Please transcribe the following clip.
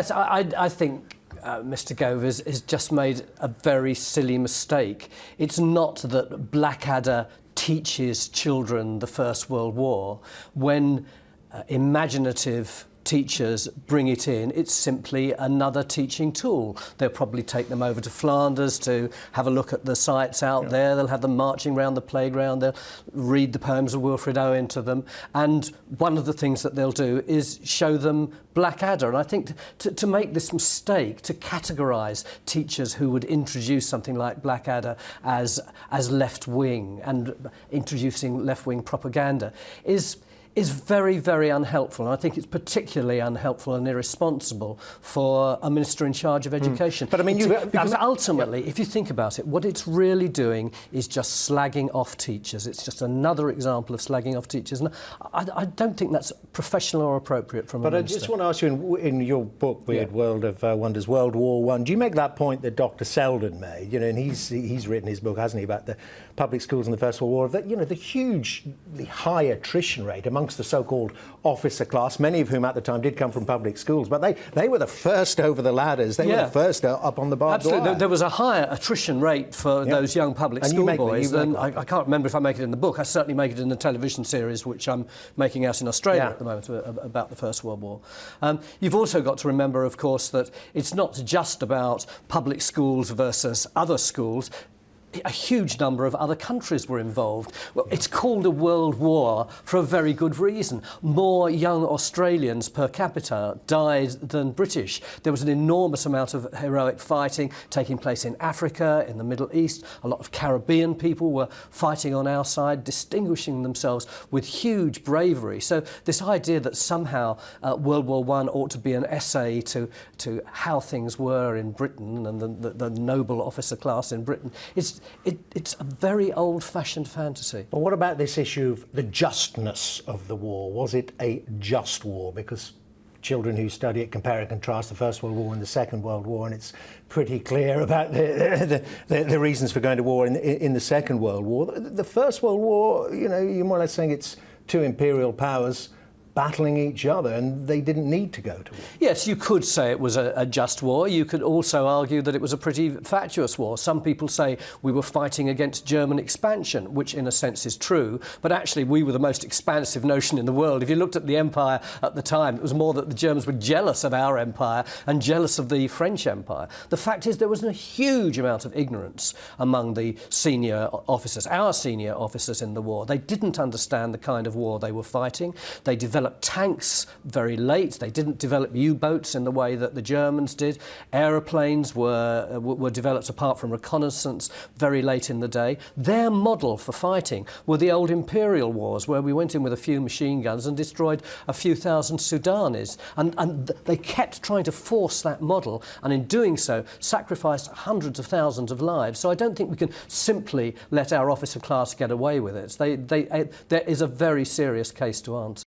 Yes, I think Mr. Gove has just made a very silly mistake. It's not that Blackadder teaches children the First World War. When imaginative teachers bring it in, it's simply another teaching tool. They'll probably take them over to Flanders to have a look at the sites out there. They'll have them marching around the playground. They'll read the poems of Wilfred Owen to them. And one of the things that they'll do is show them Blackadder. And I think to make this mistake, to categorise teachers who would introduce something like Blackadder as left-wing and introducing left-wing propaganda is very, very unhelpful. And I think it's particularly unhelpful and irresponsible for a minister in charge of education. But I mean, because ultimately, if you think about it, what it's really doing is just slagging off teachers. It's just another example of slagging off teachers. And I don't think that's professional or appropriate from a minister. But I just want to ask you, in your book, Weird World of Wonders, World War I, do you make that point that Dr. Selden made? You know, and he's written his book, hasn't he, about the public schools in the First World War, that, you know, the hugely high attrition rate amongst the so-called officer class, many of whom at the time did come from public schools, but they were the first over the ladders. They were the first up on the barbed wire. Absolutely. There was a higher attrition rate for those young public school boys than I can't remember if I make it in the book. I certainly make it in the television series, which I'm making out in Australia at the moment about the First World War. You've also got to remember, of course, that it's not just about public schools versus other schools. A huge number of other countries were involved. Well, it's called a world war for a very good reason. More young Australians per capita died than British. There was an enormous amount of heroic fighting taking place in Africa, in the Middle East. A lot of Caribbean people were fighting on our side, distinguishing themselves with huge bravery. So this idea that somehow World War I ought to be an essay to how things were in Britain and the noble officer class in Britain, it's a very old-fashioned fantasy. But what about this issue of the justness of the war? Was it a just war? Because children who study it compare and contrast the First World War and the Second World War, and it's pretty clear about the reasons for going to war in the Second World War. The First World War, you know, you're more or less saying it's two imperial powers battling each other, and they didn't need to go to war. Yes, you could say it was a just war. You could also argue that it was a pretty fatuous war. Some people say we were fighting against German expansion, which in a sense is true, but actually we were the most expansive nation in the world. If you looked at the empire at the time, it was more that the Germans were jealous of our empire and jealous of the French Empire. The fact is there was a huge amount of ignorance among the senior officers, our senior officers in the war. They didn't understand the kind of war they were fighting. They developed tanks very late. They didn't develop U-boats in the way that the Germans did. Aeroplanes were developed, apart from reconnaissance, very late in the day. Their model for fighting were the old imperial wars, where we went in with a few machine guns and destroyed a few thousand Sudanese. And they kept trying to force that model, and in doing so sacrificed hundreds of thousands of lives. So I don't think we can simply let our officer class get away with it. There is a very serious case to answer.